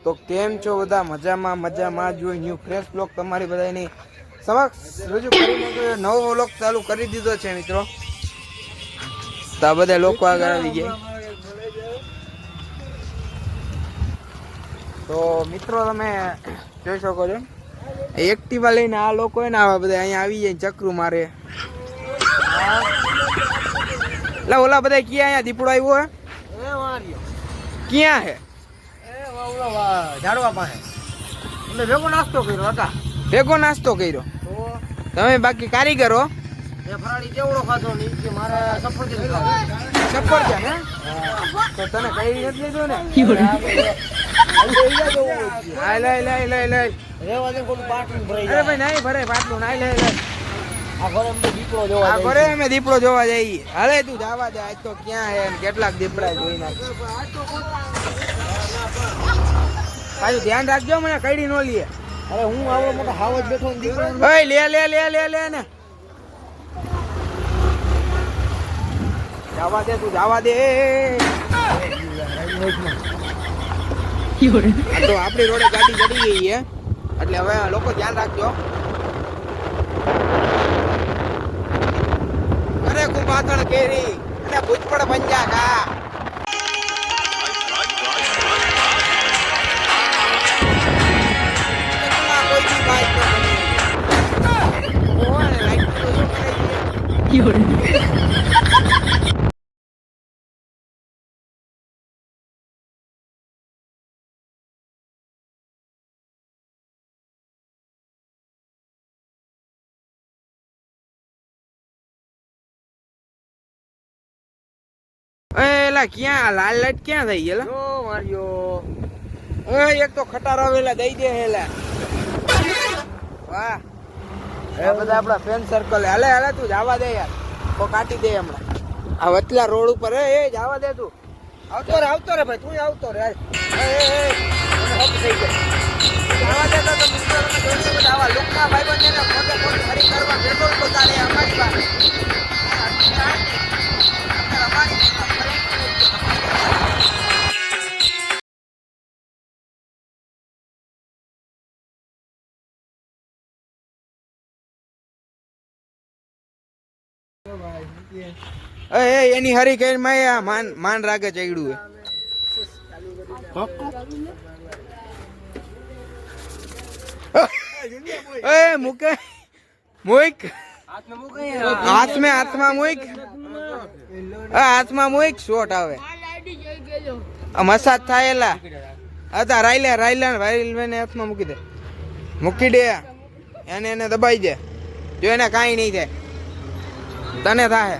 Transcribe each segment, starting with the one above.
તો કેમ છો બધા? મજામાં જો ન્યુ ફ્રેશ બ્લોગ તમારી બધાની સમક્ષ રજૂ કરીને નવો બ્લોગ ચાલુ કરી દીધો છે મિત્રો. તો આ બધા લોકો આગળ આવી ગયા. તો મિત્રો તમે જોઈ શકો છો એક્ટિવા લઈને આ લોકો ને આવા બધા અહીંયા આવી જાય ચક્રું મારે. એટલે ઓલા બધા ક્યાં અહીંયા દીપડો આવ્યો હે? ક્યાં હે? ઝાડવા પાસે એટલે ભેગો નાસ્તો કર્યો હતા. ભેગો નાસ્તો કર્યો તમે? બાકી કારીગરો એ ફરાળી જેવડો ખાધો નહીં કે મારે સફરજન હે? તો તને કઈ નથી લીધું ને? રેવા દે ખોટું પાટલું ભરાઈ અરે ભાઈ નહીં ભરે પાટલું નાઈ લે. આ ઘરે અમે દીપડો જોવા આ ઘરે અમે દીપડો જોવા જઈએ. હાલે તું જવા દે. આજ તો ક્યાં હે કેટલાક દીપડા જોઈ નાખ. પાછું ધ્યાન રાખજો મને કઈડી નો લે. અરે હું આવડો મોટો હાવજ બેઠો ને દીપડો ઓય લે ને જવા દે. તું જવા દે. તો આપણી રોડે ગાડી ચડી ગઈ છે એટલે હવે લોકો ધ્યાન રાખજો. અરે ખૂબ પાછળ કેરી અને ભૂજપડ પંજા કા કોઈ બી બાઈક એલા ક્યાં લાલ લાઈટ ક્યાં થઈ ગયેલા? જો માર્યો એક તો ખટારો આવેલા દઈ દે હેલા. વાહ આ બધા આપડા ફ્રેન્ડ સર્કલ. હાલે તું જવા દે યાર. તો કાઢી દે હમણાં આ વચલા રોડ ઉપર. એ જવા દે તું. આવતો રે ભાઈ તું આવતો રે. જવા દે તો મિત્રોને જોઈને બધા આવા લુકના ભાઈબંધને મોટે મોટી ખરી કરવા પેટ્રોલ બતાડે અમારી પાસે. એની હરી કઈ માન રાગે ચડ્યું હે. મૂકે મુઈક હાથમાં મુઈક. હાથમાં મુઈક શોટ આવે મસાજ થાયેલા હતા. રાયલા ને હાથમાં મૂકી દે. મૂકી દે એને દબાઈ દે. જો એને કાંઈ નહીં થાય તને થાય.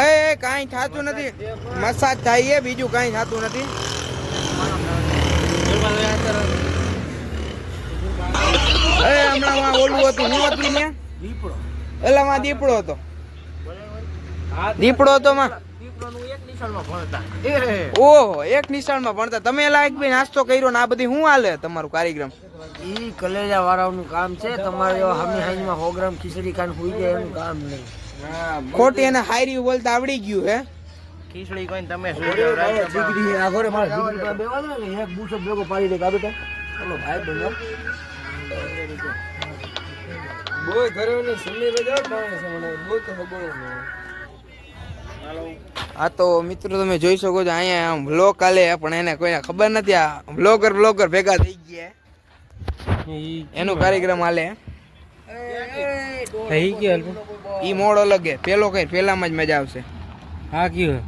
એ કાંઈ થતું નથી. મસાજ થાય બીજું કાંઈ થતું નથી. હમણાં ઓલું હતું હું હતું ને એટલે માં દીપડો હતો. ઓહો એક નિશાળમાં ભણતા તમે. લાયક ભાઈ નાસ્તો કર્યો ને આ બધી શું હાલે તમારું કાર્યક્રમ? ઈ કલેજા વાળાનું કામ છે. તમારે હમી હાઈમાં 100 ગ્રામ ખીચડી ખાન હોઈ જાય એનું કામ નહીં. ખોટી એને હાયરી બોલતા આવડી ગયું હે. ખીચડી કોઈ તમે જીગરી આ ઘરે મારા જીગરી પર બેવા દે ને એક બૂસો ભેગો પાડી દે કા બેટા. ચલો ભાઈ બનો બોય ઘરે ની સુની બજાવ પાણે છે મને બોય તો ખબર ન. આ તો મિત્રો તમે જોઈ શકો છો અહીંયા આમ વ્લોગ આલે પણ એને કોઈને ખબર નથી. આ બ્લોગર ભેગા થઈ ગયા એનો કાર્યક્રમ હાલે. ઈ મોડ અલગ હે. પેલો કઈ પેલામાં જ મજા આવશે. હા કયું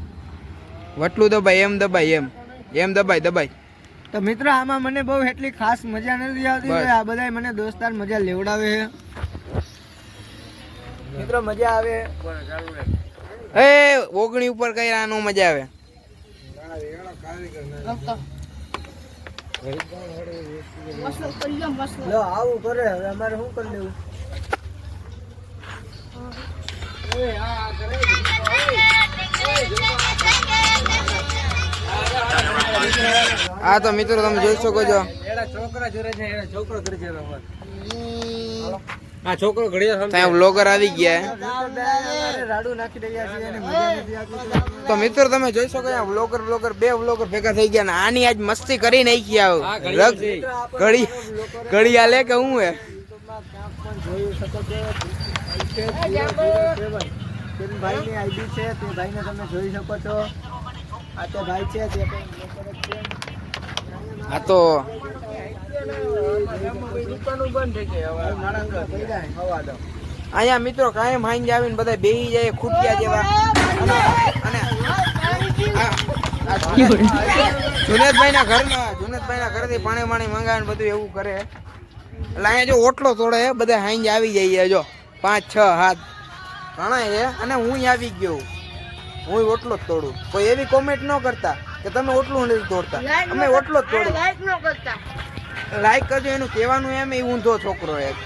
વટલું દબાય એમ દબાય. તો મિત્રો આમાં મને બહુ એટલી ખાસ મજા નથી આવતી. આ બધા મને દોસ્તાર મજા લેવડાવે છે મિત્રો. મજા આવે એ ઓગણી ઉપર કઈ આનો મજા આવે. આવું કરે હવે અમારે શું કરી લેવું? આ તો મિત્રો તમે જોઈ શકો છો છોકરા જોડે છે છોકરો કરે છે. આ છોકરો ઘડિયા ત્યાં વ્લોગર આવી ગયા રાડુ નાખી રહ્યા છે અને મજા નથી આવતી. તો મિત્રો તમે જોઈ શકો આ વ્લોગર બે વ્લોગર ભેગા થઈ ગયા ને આની આજ મસ્તી કરી નાખી આવ ઘડિયા લે કે હું હે જોઈ શકો છો ભાઈની આઈડી છે તે ભાઈને તમે જોઈ શકો છો. આ તે ભાઈ છે તે આ તો દુકાનો બંધ થઈ ગઈ હવે માણસ હવા દો. અહીંયા મિત્રો કાયમ હાઈન આવીને બધા બેહી જાય ખૂટ્યા જેવા જુનેદભાઈના ઘરેથી પાણી મંગાવે બધું એવું કરે. એટલે અહીંયા જો ઓટલો તોડે બધા હાઈન આવી જાય જો 5 6 7 ઘણા છે અને હું આવી ગયો હું ઓટલો જ તોડું. કોઈ એવી કોમેન્ટ ન કરતા કે તમે ઓટલું નથી તોડતા, અમે ઓટલો જ તોડું. લાઈક કરજો એનું કહેવાનું એમ એ ઊંધો છોકરો એક.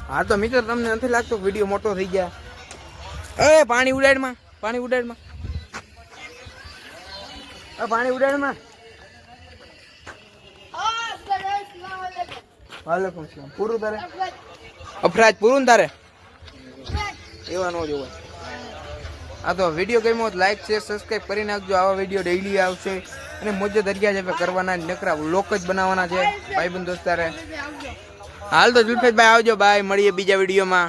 હા તો મિત્રો તમને નથી લાગતો વિડીયો મોટો થઈ ગયા? એ પાણી ઉડાડમાં વાલેકુમ સલામ. પૂરું તારે અફરાજ પૂરું તારે એવા નો જોવાય. આ તો વિડીયો ગમ્યો હોય લાઈક શેર સબસ્ક્રાઈબ કરી નાખજો. આવા વિડીયો ડેઈલી આવશે અને મોજે દરિયા જેવા કરવાના નકરા લોક જ બનાવવાના છે ભાઈબંધ દોસ્તારે. હાલ તો જુલ્ફેશભાઈ આવજો, બાય, મળીએ બીજા વિડીયોમાં.